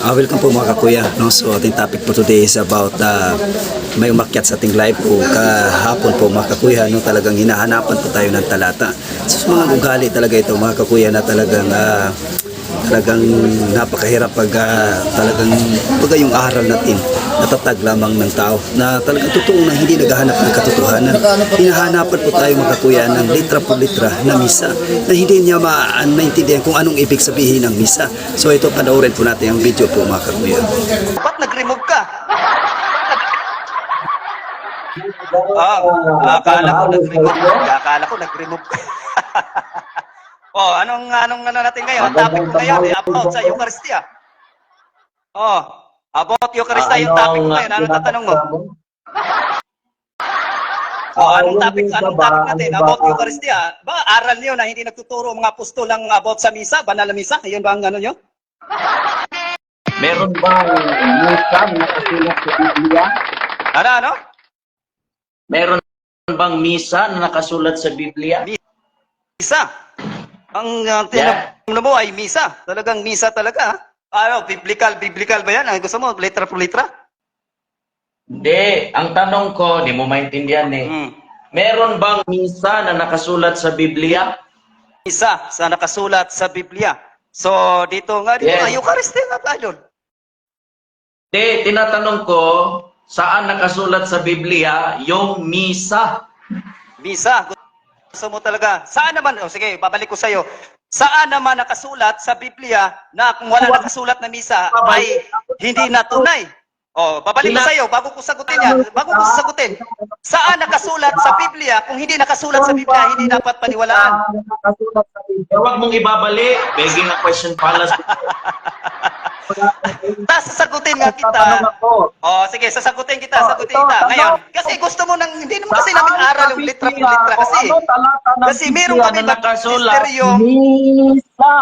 Welcome po mga kakuya. No? So ating topic po today is about may umakyat sa ating live po kahapon po mga kakuya. No? Talagang hinahanapan po tayo ng talata. So mga ugali talaga ito mga kakuya na talagang napakahirap pag talagang pag yung aral natin natatag lamang ng tao na talagang totoo na hindi naghahanap ng katotohanan. Hinahanapan po tayo mga kakuya ng litra po litra na misa na hindi niya maintindihan kung anong ibig sabihin ng misa. So ito, panoorin po natin ang video po mga kakuya. Ba't nag-remove ka? Akala ko nag-remove ka. Anong natin ngayon? Ang topic ko ngayon about sa Eucharistia. About Eucharistia yung topic ko ngayon. Anong tatanong mo? Anong topic natin about Eucharistia? Ba, aral niyo na hindi nagtuturo mga apostol lang about sa misa, banal na misa? Ayun ba ang ano niyo? Meron bang misa na nakasulat sa Biblia? Ano? Meron bang misa na nakasulat sa Biblia? Misa. Ang tinanong mo ay misa. Talagang misa talaga. Biblical ba yan? Ang gusto mo, letra por letra? Hindi. Ang tanong ko, di mo maintindihan eh. Meron bang misa na nakasulat sa Biblia? Misa sa nakasulat sa Biblia. So, dito Yes. Eucharistia nga tayo. Hindi. Tinatanong ko, saan nakasulat sa Biblia yung misa? Misa. Gusto mo talaga. Saan naman, sige, babalik ko sa'yo. Saan naman nakasulat sa Biblia na kung wala nakasulat na misa ay hindi na tunay? Babalik ko sa'yo bago ko sagutin yan. Saan nakasulat sa Biblia kung hindi nakasulat sa Biblia, hindi dapat paniwalaan? Huwag mong ibabalik. Begging a question pala. Sasagutin nga kita. Sige, sasagutin kita. Ngayon, kasi gusto mo hindi naman kasi namin aral yung litra por litra kasi meron kami nakasulat yung misa.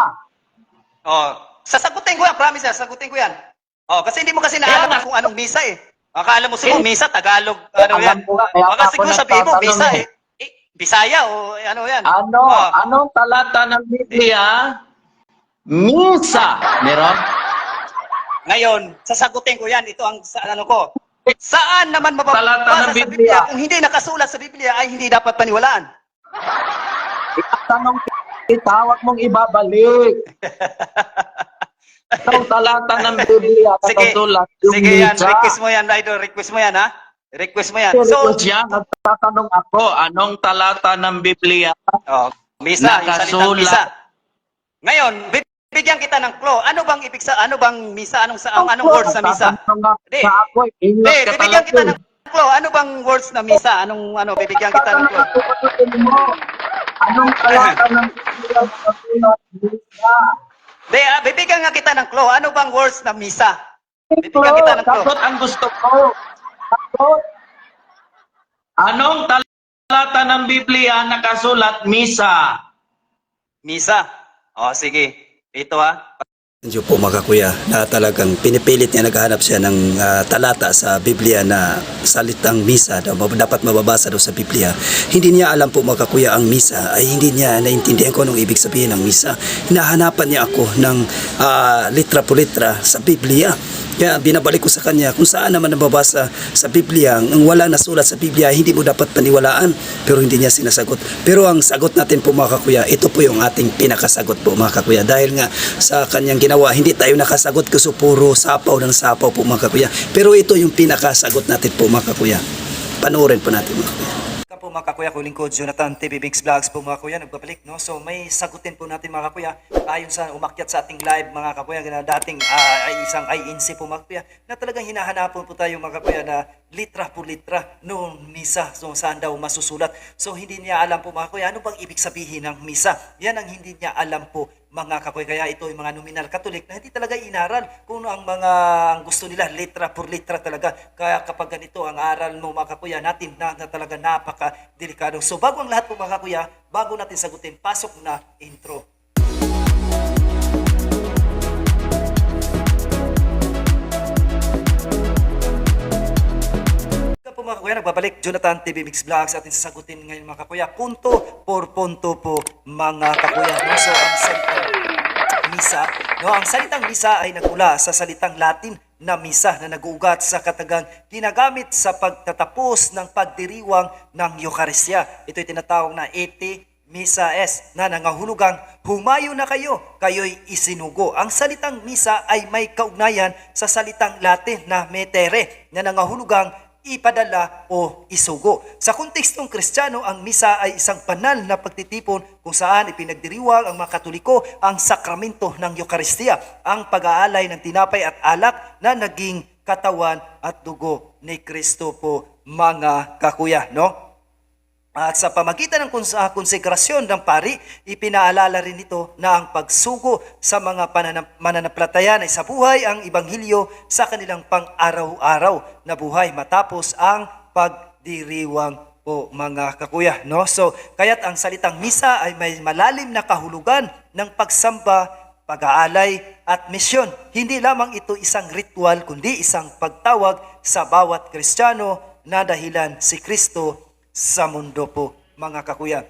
Sasagutin ko yan, promise yan, sasagutin ko yan. Kasi hindi mo kasi naalam kung anong misa eh. Akala mo siguro misa, Tagalog, ano yan. Baka siguro sabihin mo, misa eh. Bisaya o ano yan. Anong talata ng Biblia? Misa. Meron? Ngayon, sasagutin ko yan. Ito ang ano ko. Saan naman Talata mababasa ng sa Biblia. Biblia kung hindi nakasulat sa Biblia ay hindi dapat paniwalaan? Tanong kita, huwag mong ibabalik. Itong talata ng Biblia, nakasulat yung Sige yan, misa. request mo yan, idol. Request mo yan, ha? Request mo yan. So, nagtatanong ako, anong talata ng Biblia Misa, yung salitang nakasulat? misa. Ngayon, bigyan kita ng clue. Ano bang misa? Anong words na misa? Bibigyan kita ng clue. Ano bang words na misa? Bibigyan kita ng clue. Anong talata ng Biblia nakasulat misa? Bibigyan nga kita ng clue. Ano bang words na misa? Bibigyan kita ng clue. Sagot ang gusto ko. Sagot. Anong talata ng Biblia nakasulat misa? Misa. Sige. Ito Medyo po mga kakuya na talagang pinipilit niya, naghahanap siya ng talata sa Biblia na salitang misa na dapat mababasa daw sa Biblia. Hindi niya alam po mga kakuya ang misa ay hindi niya naintindihan kung anong ibig sabihin ng misa. Hinahanapan niya ako ng litra po litra sa Biblia. Kaya binabalik ko sa kanya kung saan naman nababasa sa Biblia ang wala na sulat sa Biblia hindi mo dapat paniwalaan, pero hindi niya sinasagot. Pero ang sagot natin po mga kakuya, ito po yung ating pinakasagot po mga kakuya, dahil nga sa kanyang ginawa hindi tayo nakasagot kasi puro sapaw ng sapaw po mga kakuya, pero ito yung pinakasagot natin po mga kakuya. Panoorin po natin mga kakuya. po mga kakuya, ko lingkod Jonathan TV Bigs Vlogs po mga kuya, nagbabalik no. So may sagutin po natin mga kakuya ayon sa umakyat sa ating live mga kakuya na dating ay isang INC po mga kakuya na talagang hinahanapan po tayo mga kakuya na litra por litra no misa, so saan daw masusulat. So hindi niya alam po mga kakuya ano bang ibig sabihin ng misa. Yan ang hindi niya alam po mga kakuya, kaya ito yung mga nominal Catholic na hindi talaga inaral kung ang mga ang gusto nila litra por litra talaga. Kaya kapag ganito ang aral mo mga kakuya natin na talaga napaka delikado. So bago ang lahat po mga kakuya, bago natin sagutin, pasok na intro. Po mga kakuya, nagbabalik Jonathan TV Mix Vlogs, atin sasagutin ngayon mga kakuya punto por punto po mga kakuya. So ang misa. No, ang salitang misa ay nagmula sa salitang Latin na misa na nag-uugat sa katagang ginagamit sa pagtatapos ng pagdiriwang ng Eucharistia. Ito'y tinatawag na ete misa es na nangahulugang humayo na kayo, kayo'y isinugo. Ang salitang misa ay may kaugnayan sa salitang Latin na metere na nangahulugang ipadala o isugo. Sa kontekstong Kristiyano, ang misa ay isang banal na pagtitipon kung saan ipinagdiriwang ang mga Katoliko ang sakramento ng Eucharistia, ang pag-aalay ng tinapay at alak na naging katawan at dugo ni Kristo po, mga kakuya, no? At sa pamagitan ng konsekrasyon ng pari, ipinaalala rin ito na ang pagsugo sa mga mananampalataya ay sa buhay ang Ibanghilyo sa kanilang pang-araw-araw na buhay matapos ang pagdiriwang po, mga kakuya. No? So, kaya't ang salitang misa ay may malalim na kahulugan ng pagsamba, pag-aalay at misyon. Hindi lamang ito isang ritual kundi isang pagtawag sa bawat Kristiyano na dahilan si Kristo sa mundo po, mga kakuya.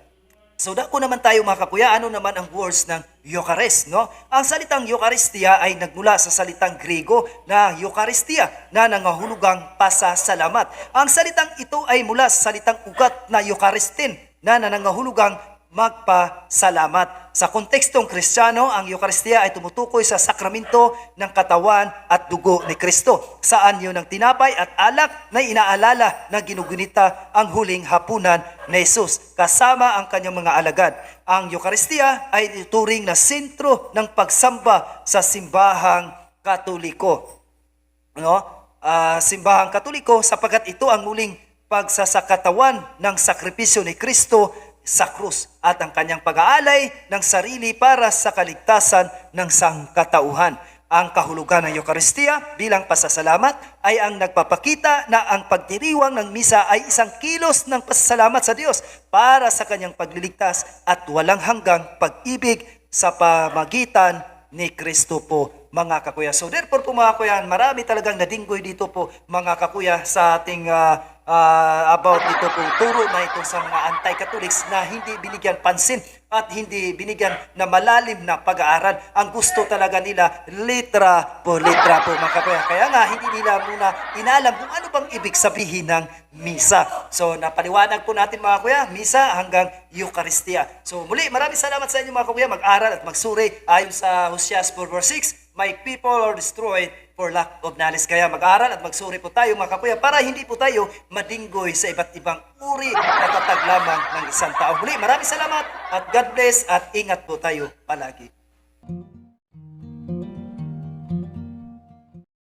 So dako naman tayo, mga kakuya, ano naman ang words ng Eucharist, no? Ang salitang Eucharistia ay nagmula sa salitang Grego na Eucharistia na nangahulugang pasasalamat. Ang salitang ito ay mula sa salitang ugat na Eucharistin na nangahulugang magpasalamat. Sa kontekstong Kristiyano, ang Eucharistia ay tumutukoy sa sakramento ng katawan at dugo ni Kristo, saan yun ang tinapay at alak na inaalala na ginugunita ang huling hapunan ni Jesus kasama ang kanyang mga alagad. Ang Eucharistia ay ituring na sentro ng pagsamba sa simbahang Katoliko. No? Simbahang Katoliko sapagkat ito ang muling pagsasakatawan ng sakripisyo ni Kristo sa krus at ang kanyang pag-aalay ng sarili para sa kaligtasan ng sangkatauhan. Ang kahulugan ng Eucharistia bilang pasasalamat ay ang nagpapakita na ang pagdiriwang ng misa ay isang kilos ng pasasalamat sa Diyos para sa kanyang pagliligtas at walang hanggang pag-ibig sa pamagitan ni Kristo po, mga kakuya. So therefore po, mga kakuya, marami talagang nadinggoy dito po, mga kakuya, sa ating about dito po turo na ito sa mga anti-Catholics na hindi binigyan pansin at hindi binigyan na malalim na pag-aaral. Ang gusto talaga nila litra po, mga kakuya. Kaya nga hindi nila muna inalam kung ano bang ibig sabihin ng misa. So napaliwanag po natin, mga kuya, misa hanggang Eucharistia. So muli, maraming salamat sa inyo, mga kuya. Mag-aral at magsuri ayon sa Hosea 4:6. My people are destroyed for lack of knowledge. Kaya mag-aral at magsuri po tayo, mga kakuya, para hindi po tayo madinggoy sa iba't ibang uri na tatag lamang ng isang tao. Muli, maraming salamat at God bless at ingat po tayo palagi.